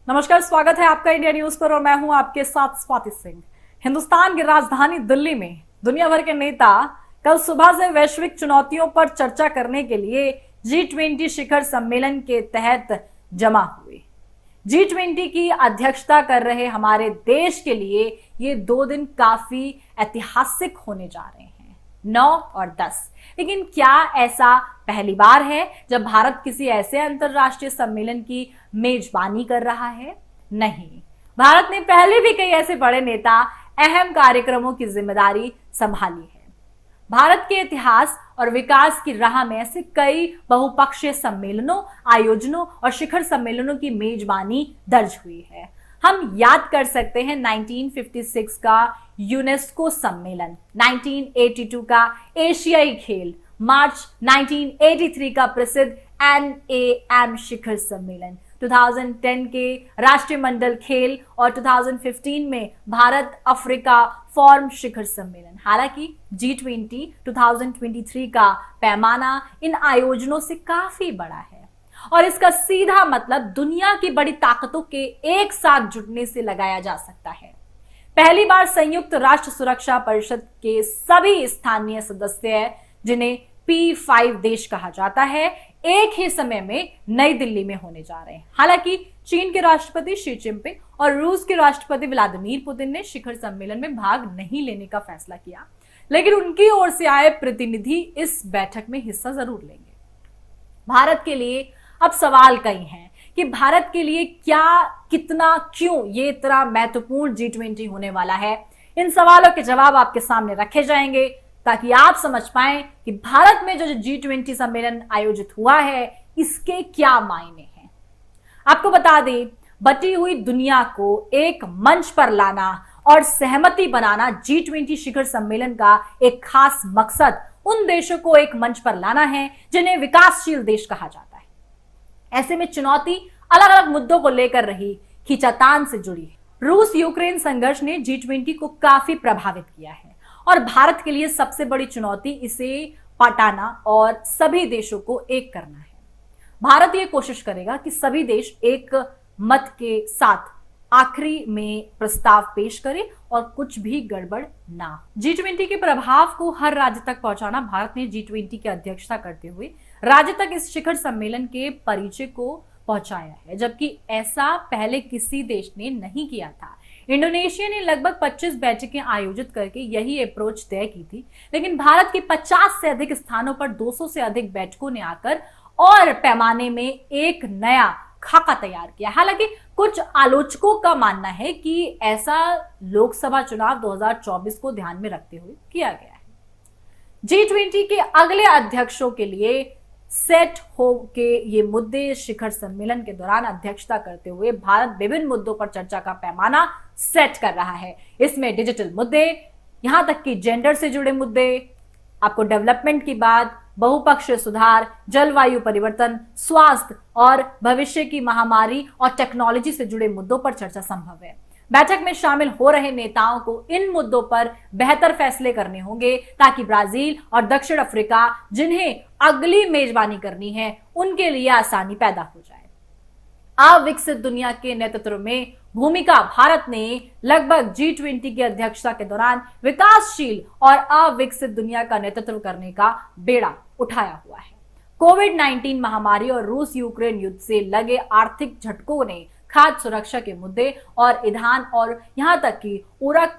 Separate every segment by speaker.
Speaker 1: नमस्कार, स्वागत है आपका इंडिया न्यूज पर और मैं हूं आपके साथ स्वाति सिंह। हिंदुस्तान की राजधानी दिल्ली में दुनिया भर के नेता कल सुबह से वैश्विक चुनौतियों पर चर्चा करने के लिए G20 शिखर सम्मेलन के तहत जमा हुए। G20 की अध्यक्षता कर रहे हमारे देश के लिए ये 2 दिन काफी ऐतिहासिक होने जा रहे हैं, 9 और 10। लेकिन क्या ऐसा पहली बार है जब भारत किसी ऐसे अंतरराष्ट्रीय सम्मेलन की मेजबानी कर रहा है? नहीं, भारत ने पहले भी कई ऐसे बड़े नेता अहम कार्यक्रमों की जिम्मेदारी संभाली है। भारत के इतिहास और विकास की राह में ऐसे कई बहुपक्षीय सम्मेलनों, आयोजनों और शिखर सम्मेलनों की मेजबानी दर्ज हुई है। हम याद कर सकते हैं 1956 का यूनेस्को सम्मेलन, 1982 का एशियाई खेल, मार्च 1983 का प्रसिद्ध NAM शिखर सम्मेलन, 2010 के राष्ट्रमंडल खेल और 2015 में भारत अफ्रीका फॉर्म शिखर सम्मेलन। हालांकि G20 2023 का पैमाना इन आयोजनों से काफी बड़ा है और इसका सीधा मतलब दुनिया की बड़ी ताकतों के एक साथ जुटने से लगाया जा सकता है। पहली बार संयुक्त राष्ट्र सुरक्षा परिषद के सभी स्थानीय सदस्य, जिन्हें P5 देश कहा जाता है, एक ही समय में नई दिल्ली में होने जा रहे हैं। हालांकि चीन के राष्ट्रपति शी जिनपिंग और रूस के राष्ट्रपति व्लादिमीर पुतिन ने शिखर सम्मेलन में भाग नहीं लेने का फैसला किया, लेकिन उनकी ओर से आए प्रतिनिधि इस बैठक में हिस्सा जरूर लेंगे। भारत के लिए अब सवाल कई हैं कि भारत के लिए क्या, कितना, क्यों ये इतना महत्वपूर्ण G20 होने वाला है। इन सवालों के जवाब आपके सामने रखे जाएंगे ताकि आप समझ पाएं कि भारत में जो G20 सम्मेलन आयोजित हुआ है इसके क्या मायने हैं। आपको बता दें, बटी हुई दुनिया को एक मंच पर लाना और सहमति बनाना G20 शिखर सम्मेलन का एक खास मकसद उन देशों को एक मंच पर लाना है जिन्हें विकासशील देश कहा जाता है। ऐसे में चुनौती अलग अलग मुद्दों को लेकर रही खींचातान से जुड़ी है। रूस यूक्रेन संघर्ष ने G20 को काफी प्रभावित किया है और भारत के लिए सबसे बड़ी चुनौती इसे पटाना और सभी देशों को एक करना है। भारत ये कोशिश करेगा कि सभी देश एक मत के साथ आखिरी में प्रस्ताव पेश करे और कुछ भी गड़बड़ ना हो। G20 के प्रभाव को हर राज्य तक पहुंचाना भारत ने G20 की अध्यक्षता करते हुए राज्य तक इस शिखर सम्मेलन के परिचय को पहुंचाया है, जबकि ऐसा पहले किसी देश ने नहीं किया था। इंडोनेशिया ने लगभग 25 बैठकें आयोजित करके यही अप्रोच तय की थी, लेकिन भारत के 50 से अधिक स्थानों पर 200 से अधिक बैठकों ने आकर और पैमाने में एक नया खाका तैयार किया। हालांकि कुछ आलोचकों का मानना है कि ऐसा लोकसभा चुनाव 2024 को ध्यान में रखते हुए किया गया है। G20 के अगले अध्यक्षों के लिए सेट हो के ये मुद्दे शिखर सम्मेलन के दौरान अध्यक्षता करते हुए भारत विभिन्न मुद्दों पर चर्चा का पैमाना सेट कर रहा है। इसमें डिजिटल मुद्दे, यहां तक कि जेंडर से जुड़े मुद्दे, आपको डेवलपमेंट की बात, बहुपक्षीय सुधार, जलवायु परिवर्तन, स्वास्थ्य और भविष्य की महामारी और टेक्नोलॉजी से जुड़े मुद्दों पर चर्चा संभव है। बैठक में शामिल हो रहे नेताओं को इन मुद्दों पर बेहतर फैसले करने होंगे ताकि ब्राजील और दक्षिण अफ्रीका, जिन्हें अगली मेजबानी करनी है, उनके लिए आसानी पैदा हो जाए। अविकसित दुनिया के नेतृत्व में भूमिका भारत ने लगभग G20 की अध्यक्षता के दौरान विकासशील और अविकसित दुनिया का नेतृत्व करने का बेड़ा उठाया हुआ है। कोविड-19 महामारी और रूस यूक्रेन युद्ध से लगे आर्थिक झटकों ने खाद्य सुरक्षा के मुद्दे और ईंधन और यहां तक कि उर्वरक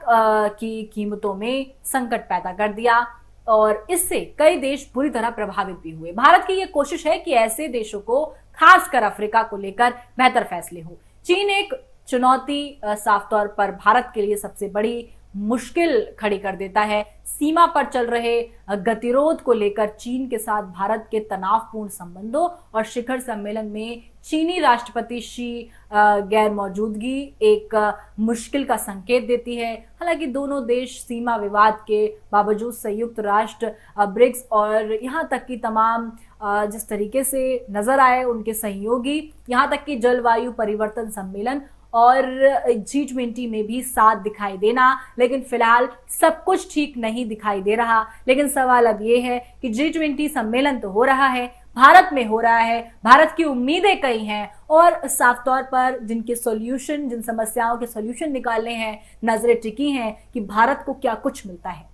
Speaker 1: की कीमतों में संकट पैदा कर दिया और इससे कई देश बुरी तरह प्रभावित भी हुए। भारत की यह कोशिश है कि ऐसे देशों को, खासकर अफ्रीका को लेकर बेहतर फैसले हो। चीन एक चुनौती साफ तौर पर भारत के लिए सबसे बड़ी मुश्किल खड़ी कर देता है। सीमा पर चल रहे गतिरोध को लेकर चीन के साथ भारत के तनावपूर्ण संबंधों और शिखर सम्मेलन में चीनी राष्ट्रपति शी गैर मौजूदगी एक मुश्किल का संकेत देती है। हालांकि दोनों देश सीमा विवाद के बावजूद संयुक्त राष्ट्र, ब्रिक्स और यहाँ तक कि तमाम जिस तरीके से नजर आए उनके सहयोगी, यहाँ तक कि जलवायु परिवर्तन सम्मेलन और G20 में भी साथ दिखाई देना, लेकिन फिलहाल सब कुछ ठीक नहीं दिखाई दे रहा। लेकिन सवाल अब ये है कि G20 सम्मेलन तो हो रहा है, भारत में हो रहा है, भारत की उम्मीदें कई हैं और साफ तौर पर जिनके सॉल्यूशन, जिन समस्याओं के सॉल्यूशन निकालने हैं, नजरें टिकी हैं कि भारत को क्या कुछ मिलता है।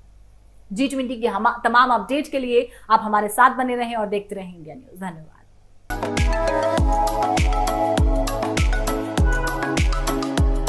Speaker 1: G20 की तमाम अपडेट के लिए आप हमारे साथ बने रहें और देखते रहें इंडिया न्यूज। धन्यवाद।